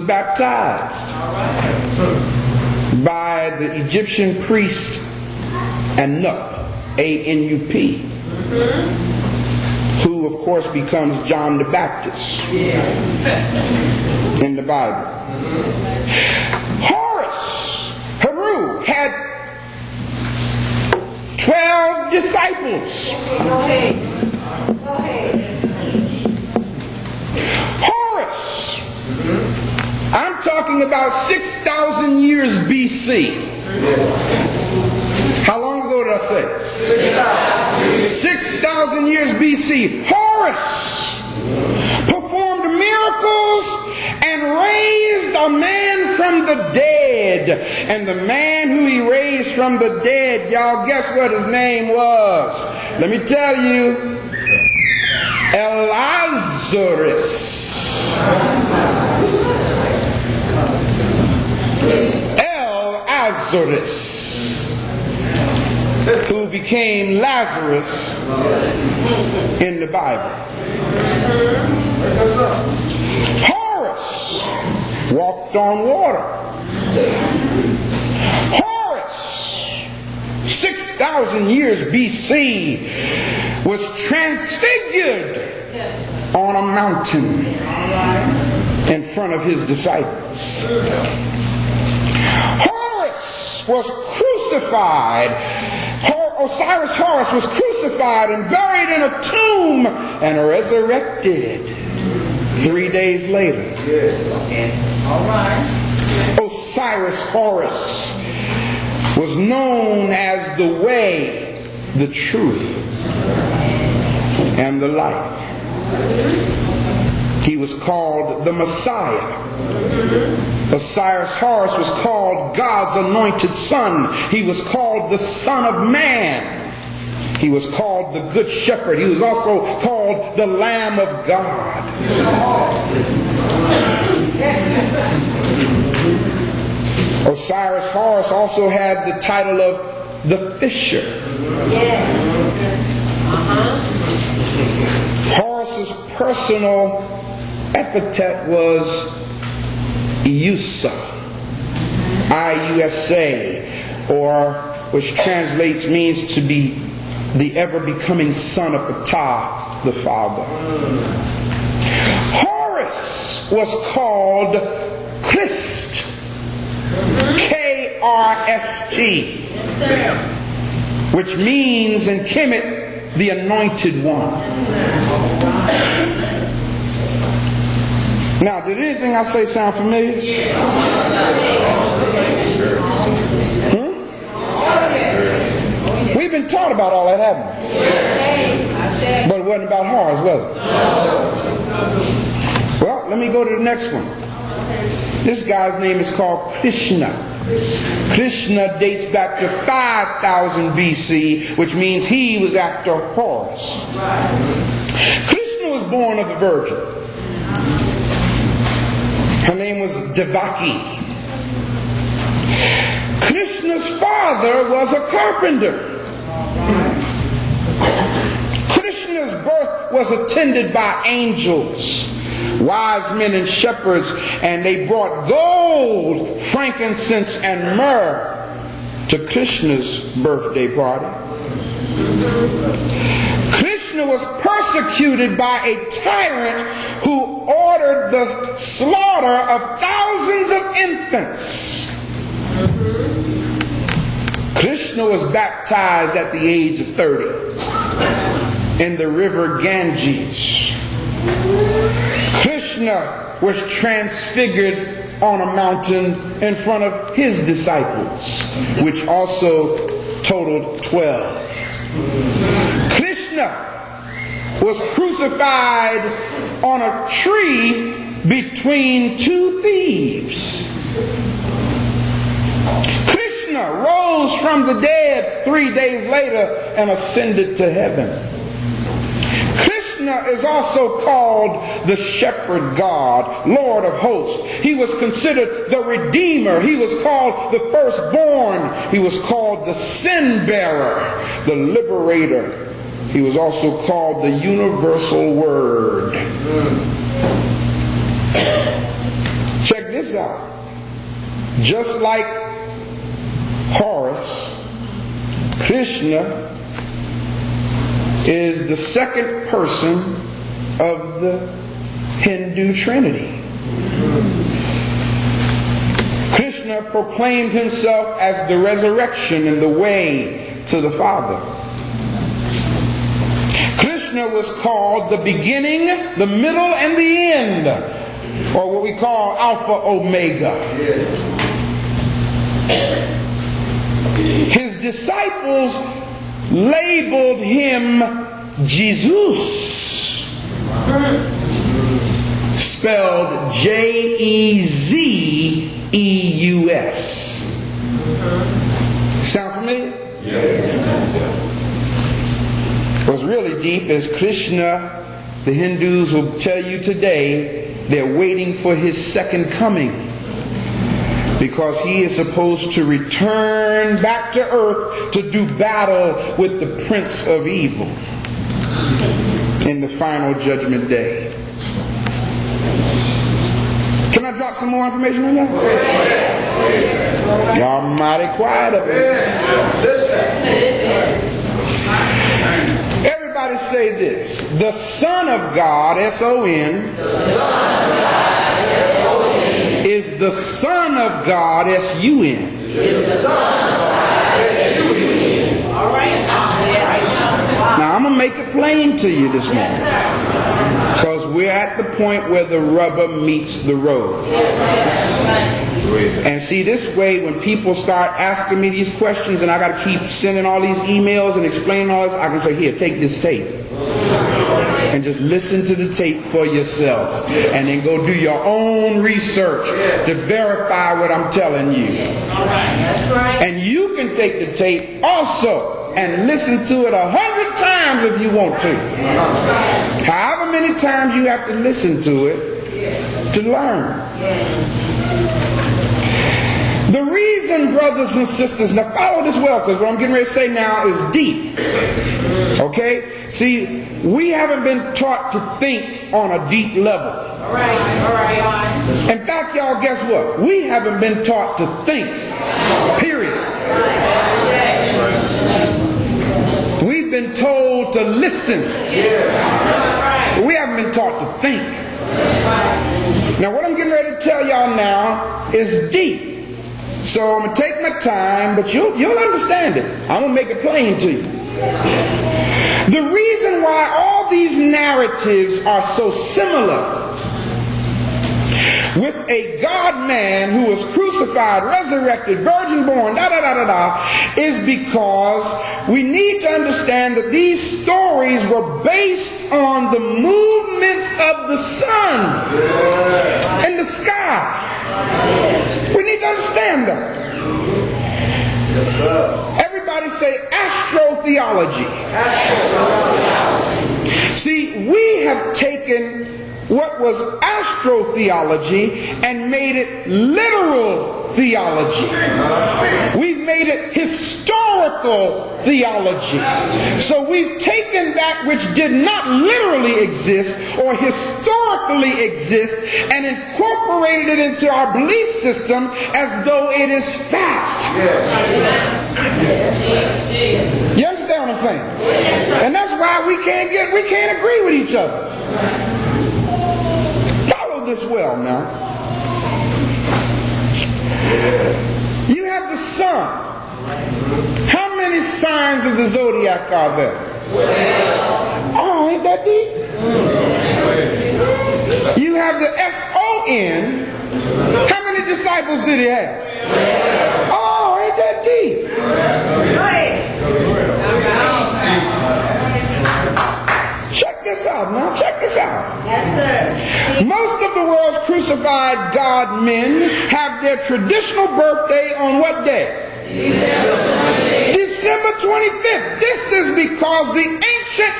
baptized by the Egyptian priest Anup, A-N-U-P, who of course becomes John the Baptist in the Bible. Horus, Heru, had 12 disciples. Horus, I'm talking about 6,000 years BC. How long ago did I say? 6,000 years BC. Horus performed miracles and raised a man from the dead. And the man who he raised from the dead, y'all guess what his name was? Let me tell you. Lazarus. Lazarus, who became Lazarus in the Bible. Horus walked on water. Horus, 6,000 years BC, was transfigured on a mountain in front of his disciples. Horus was crucified. Osiris Horus was crucified and buried in a tomb and resurrected 3 days later. Osiris Horus was known as the way, the truth, and the life. He was called the Messiah. Osiris Horus was called God's anointed son. He was called the Son of Man. He was called the Good Shepherd. He was also called the Lamb of God. Osiris Horus also had the title of the Fisher. Horus's personal epithet was Iusa, I-U-S-A, or which translates means to be the ever-becoming son of Ptah, the father. Horus was called Christ, K-R-S-T, which means in Kemet, the anointed one. Now, did anything I say sound familiar? We've been taught about all that, haven't we? But it wasn't about Horus, was it? Well, let me go to the next one. This guy's name is called Krishna. Krishna dates back to 5,000 BC, which means he was after Horus. Krishna was born of a virgin. Her name was Devaki. Krishna's father was a carpenter. Krishna's birth was attended by angels, wise men and shepherds, and they brought gold, frankincense, and myrrh to Krishna's birthday party. Krishna was persecuted by a tyrant who ordered the slaughter of thousands of infants. Krishna was baptized at the age of 30 in the river Ganges. Krishna was transfigured on a mountain in front of his disciples, which also totaled 12. Krishna was crucified on a tree between two thieves. Krishna rose from the dead 3 days later and ascended to heaven. Krishna is also called the Shepherd God, Lord of Hosts. He was considered the Redeemer. He was called the Firstborn. He was called the Sin Bearer, the Liberator. He was also called the Universal Word. Check this this out. Just like Horus, Krishna is the second person of the Hindu Trinity. Krishna proclaimed himself as the resurrection and the way to the Father. Krishna was called the beginning, the middle, and the end, or what we call Alpha Omega. His disciples labeled him Jesus, spelled Jezus. Sound familiar? Yes. What's really deep is Krishna, the Hindus will tell you today, they're waiting for his second coming, because he is supposed to return back to earth to do battle with the prince of evil in the final judgment day. Can I drop some more information on that? Y'all mighty quiet up here. Everybody say this. The Son of God, S-O-N, is the Son of God, S-U-N. Now I'm going to make it plain to you this morning, because we're at the point where the rubber meets the road. And see, this way, when people start asking me these questions and I got to keep sending all these emails and explaining all this, I can say, here, take this tape and just listen to the tape for yourself, and then go do your own research to verify what I'm telling you. And you can take the tape also and listen to it 100 times if you want to. However many times you have to listen to it to learn. The reason, brothers and sisters, now follow this well, because what I'm getting ready to say now is deep. Okay? See, we haven't been taught to think on a deep level. All right. In fact, y'all, guess what? We haven't been taught to think. Period. We've been told to listen. We haven't been taught to think. Now, what I'm getting ready to tell y'all now is deep. So I'm going to take my time, but you'll understand it. I'm going to make it plain to you. The reason why all these narratives are so similar, with a God-man who was crucified, resurrected, virgin born, is because we need to understand that these stories were based on the movements of the sun in the sky. We need to understand that. Everybody say astrotheology. See, we have taken what was astrotheology and made it literal theology. We've made it historical theology. So we've taken that which did not literally exist or historically exist and incorporated it into our belief system as though it is fact. You understand what I'm saying? And that's why we can't agree with each other. This well now. You have the sun. How many signs of the zodiac are there? Oh, ain't that deep? You have the S-O-N. How many disciples did he have? Oh, ain't that deep? Check this out now. Check this out. Yes, sir. Most of the world's crucified God men have their traditional birthday on what day? December 25th. This is because the ancient